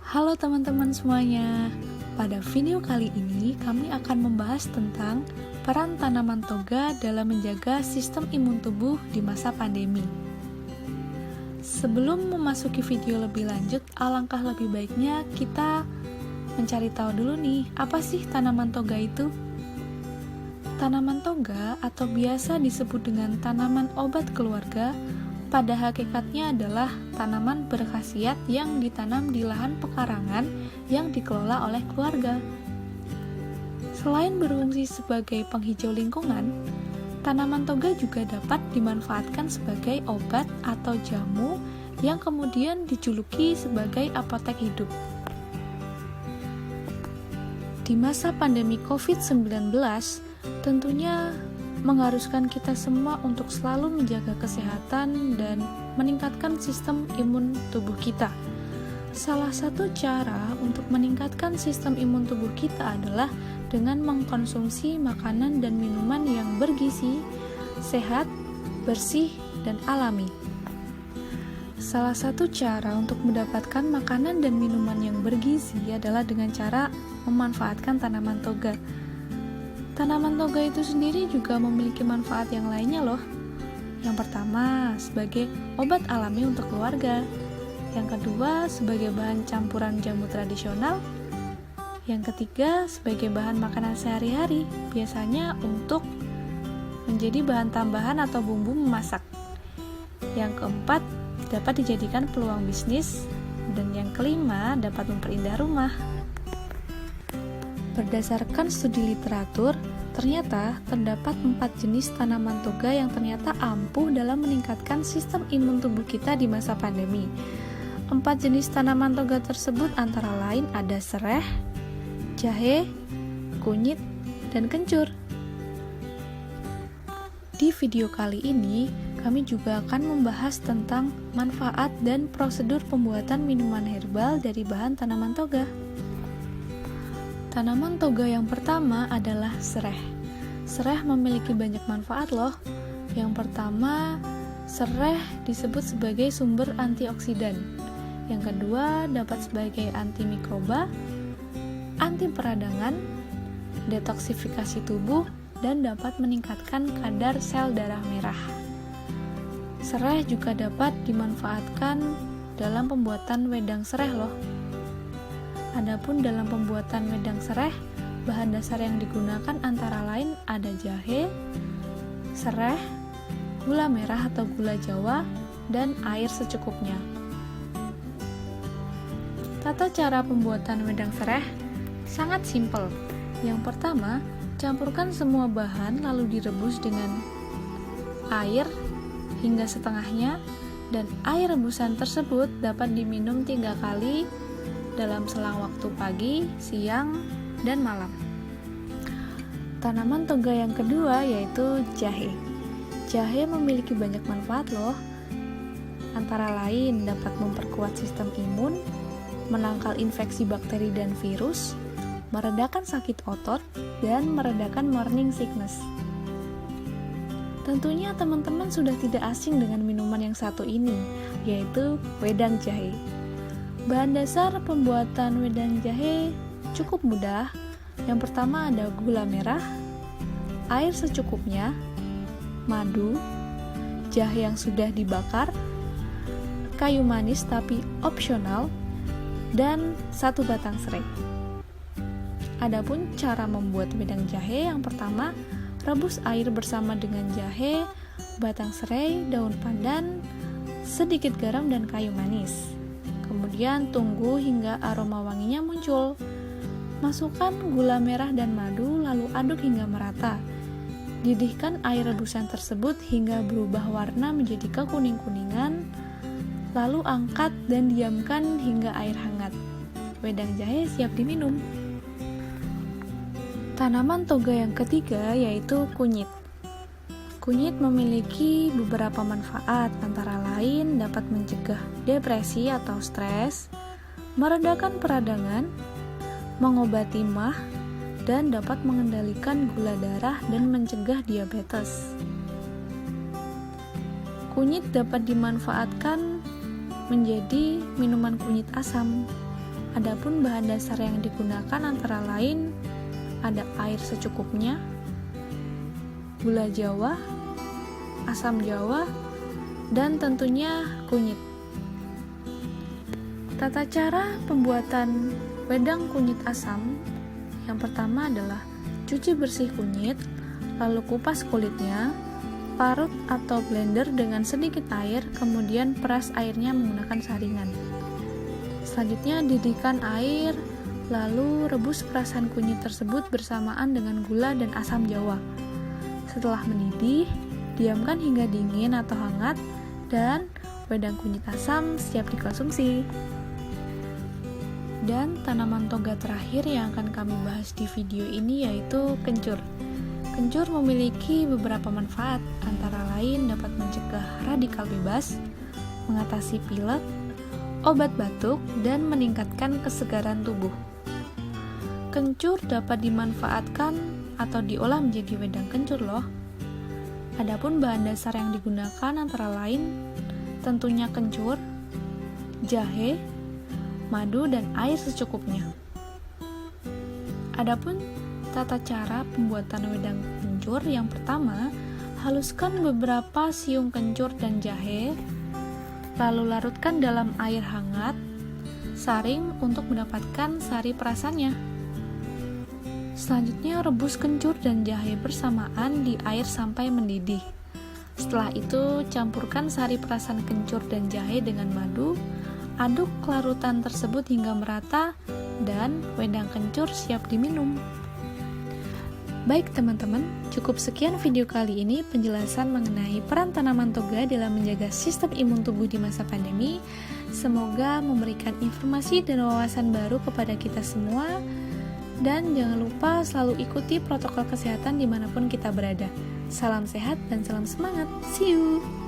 Halo teman-teman semuanya. Pada video kali ini kami akan membahas tentang peran tanaman toga dalam menjaga sistem imun tubuh di masa pandemi. Sebelum memasuki video lebih lanjut, alangkah lebih baiknya kita mencari tahu dulu nih, apa sih tanaman toga itu? Tanaman toga atau biasa disebut dengan tanaman obat keluarga pada hakikatnya adalah tanaman berkhasiat yang ditanam di lahan pekarangan yang dikelola oleh keluarga. Selain berfungsi sebagai penghijau lingkungan, tanaman toga juga dapat dimanfaatkan sebagai obat atau jamu yang kemudian dijuluki sebagai apotek hidup. Di masa pandemi COVID-19, tentunya mengharuskan kita semua untuk selalu menjaga kesehatan dan meningkatkan sistem imun tubuh kita. Salah satu cara untuk meningkatkan sistem imun tubuh kita adalah dengan mengkonsumsi makanan dan minuman yang bergizi, sehat, bersih, dan alami. Salah satu cara untuk mendapatkan makanan dan minuman yang bergizi adalah dengan cara memanfaatkan tanaman toga. Tanaman toga itu sendiri juga memiliki manfaat yang lainnya loh. Yang pertama, sebagai obat alami untuk keluarga. Yang kedua, sebagai bahan campuran jamu tradisional. Yang ketiga, sebagai bahan makanan sehari-hari, biasanya untuk menjadi bahan tambahan atau bumbu memasak. Yang keempat, dapat dijadikan peluang bisnis. Dan yang kelima, dapat memperindah rumah. Berdasarkan studi literatur, ternyata terdapat 4 jenis tanaman toga yang ternyata ampuh dalam meningkatkan sistem imun tubuh kita di masa pandemi. 4 jenis tanaman toga tersebut antara lain ada sereh, jahe, kunyit, dan kencur. Di video kali ini, kami juga akan membahas tentang manfaat dan prosedur pembuatan minuman herbal dari bahan tanaman toga. Tanaman toga yang pertama adalah sereh. Sereh memiliki banyak manfaat loh. Yang pertama, sereh disebut sebagai sumber antioksidan. Yang kedua, dapat sebagai antimikroba, anti peradangan, detoksifikasi tubuh, dan dapat meningkatkan kadar sel darah merah. Sereh juga dapat dimanfaatkan dalam pembuatan wedang sereh loh. Adapun dalam pembuatan wedang sereh, bahan dasar yang digunakan antara lain ada jahe, sereh, gula merah atau gula Jawa, dan air secukupnya. Tata cara pembuatan wedang sereh sangat simpel. Yang pertama, campurkan semua bahan lalu direbus dengan air hingga setengahnya, dan air rebusan tersebut dapat diminum 3 kali dalam selang waktu pagi, siang, dan malam. Tanaman toga yang kedua yaitu jahe. Jahe memiliki banyak manfaat loh. Antara lain dapat memperkuat sistem imun, menangkal infeksi bakteri dan virus, meredakan sakit otot, dan meredakan morning sickness. Tentunya teman-teman sudah tidak asing dengan minuman yang satu ini, yaitu wedang jahe. Bahan dasar pembuatan wedang jahe cukup mudah. Yang pertama ada gula merah, air secukupnya, madu, jahe yang sudah dibakar, kayu manis tapi opsional, dan 1 batang serai. Adapun cara membuat wedang jahe, yang pertama, rebus air bersama dengan jahe, batang serai, daun pandan, sedikit garam dan kayu manis. Kemudian tunggu hingga aroma wanginya muncul. Masukkan gula merah dan madu lalu aduk hingga merata. Didihkan air rebusan tersebut hingga berubah warna menjadi kekuning-kuningan. Lalu angkat dan diamkan hingga air hangat. Wedang jahe siap diminum. Tanaman toga yang ketiga yaitu kunyit. Kunyit memiliki beberapa manfaat, antara lain dapat mencegah depresi atau stres, meredakan peradangan, mengobati MAH, dan dapat mengendalikan gula darah dan mencegah diabetes. Kunyit dapat dimanfaatkan menjadi minuman kunyit asam. Adapun bahan dasar yang digunakan antara lain ada air secukupnya, gula Jawa, asam Jawa, dan tentunya kunyit. Tata cara pembuatan wedang kunyit asam yang pertama adalah cuci bersih kunyit, lalu kupas kulitnya, parut atau blender dengan sedikit air, kemudian peras airnya menggunakan saringan. Selanjutnya didihkan air, lalu rebus perasan kunyit tersebut bersamaan dengan gula dan asam Jawa. Setelah mendidih, diamkan hingga dingin atau hangat, dan wedang kunyit asam siap dikonsumsi. Dan tanaman toga terakhir yang akan kami bahas di video ini yaitu kencur. Kencur memiliki beberapa manfaat, antara lain dapat mencegah radikal bebas, mengatasi pilek, obat batuk, dan meningkatkan kesegaran tubuh. Kencur dapat dimanfaatkan atau diolah menjadi wedang kencur loh. Adapun bahan dasar yang digunakan antara lain tentunya kencur, jahe, madu, dan air secukupnya. Adapun tata cara pembuatan wedang kencur yang pertama, haluskan beberapa siung kencur dan jahe, lalu larutkan dalam air hangat, saring untuk mendapatkan sari perasannya. Selanjutnya rebus kencur dan jahe bersamaan di air sampai mendidih. Setelah itu campurkan sari perasan kencur dan jahe dengan madu, aduk larutan tersebut hingga merata, dan wedang kencur siap diminum. Baik teman-teman, cukup sekian video kali ini penjelasan mengenai peran tanaman toga dalam menjaga sistem imun tubuh di masa pandemi. Semoga memberikan informasi dan wawasan baru kepada kita semua. Dan jangan lupa selalu ikuti protokol kesehatan dimanapun kita berada. Salam sehat dan salam semangat. See you!